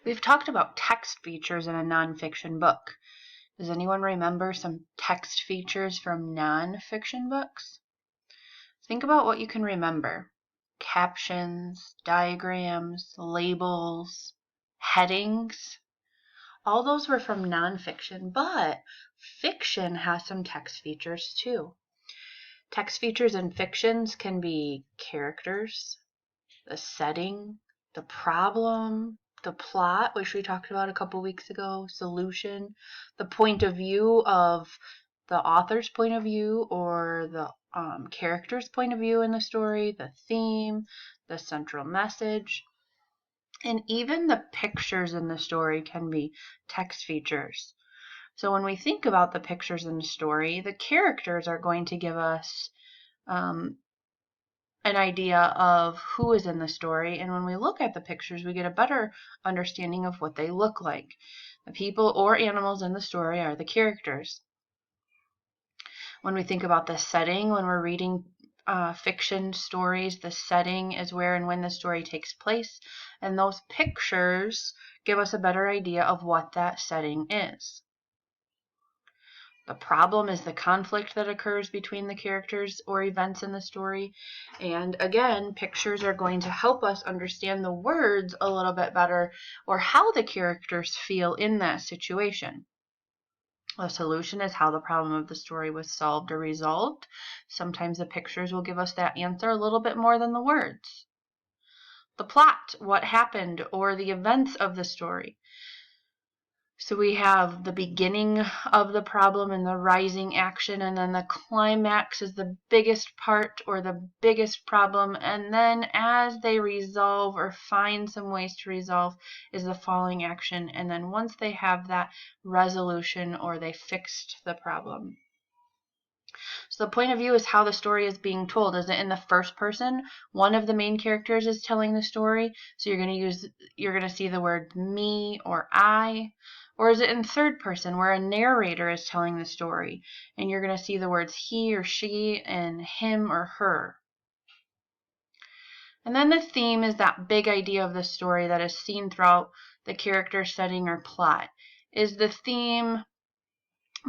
We've talked about text features in a nonfiction book. Does anyone remember some text features from nonfiction books? Think about what you can remember. Captions, diagrams, labels, headings. All those were from nonfiction, but fiction has some text features too. Text features in fictions can be characters, the setting, the problem, the plot, which we talked about a couple weeks ago, solution, the point of view of the author's point of view or the character's point of view in the story, the theme, the central message, and even the pictures in the story can be text features. So when we think about the pictures in the story, the characters are going to give us an idea of who is in the story, and when we look at the pictures, we get a better understanding of what they look like. The people or animals in the story are the characters. When we think about the setting, when we're reading fiction stories, the setting is where and when the story takes place, and those pictures give us a better idea of what that setting is. The problem is the conflict that occurs between the characters or events in the story. And again, pictures are going to help us understand the words a little bit better or how the characters feel in that situation. The solution is how the problem of the story was solved or resolved. Sometimes the pictures will give us that answer a little bit more than the words. The plot, what happened, or the events of the story. So we have the beginning of the problem and the rising action, and then the climax is the biggest part or the biggest problem, and then as they resolve or find some ways to resolve is the falling action, and then once they have that resolution or they fixed the problem. So the point of view is how the story is being told. Is it in the first person? One of the main characters is telling the story, so you're going to see the word me or I. Or is it in third person where a narrator is telling the story and you're going to see the words he or she and him or her? And then the theme is that big idea of the story that is seen throughout the character setting or plot. Is the theme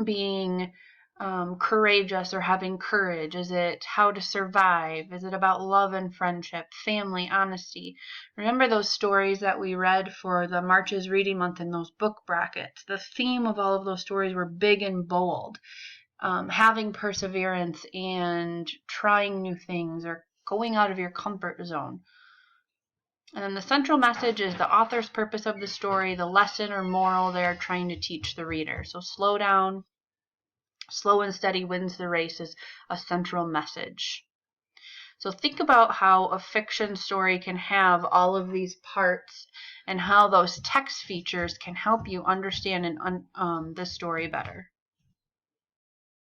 being courageous or having courage? Is it how to survive? Is it about love and friendship, family, honesty? Remember those stories that we read for the March's Reading Month in those book brackets? The theme of all of those stories were big and bold. Having perseverance and trying new things or going out of your comfort zone. And then the central message is the author's purpose of the story, the lesson or moral they're trying to teach the reader. So slow down. Slow and steady wins the race is a central message. So think about how a fiction story can have all of these parts and how those text features can help you understand the story better.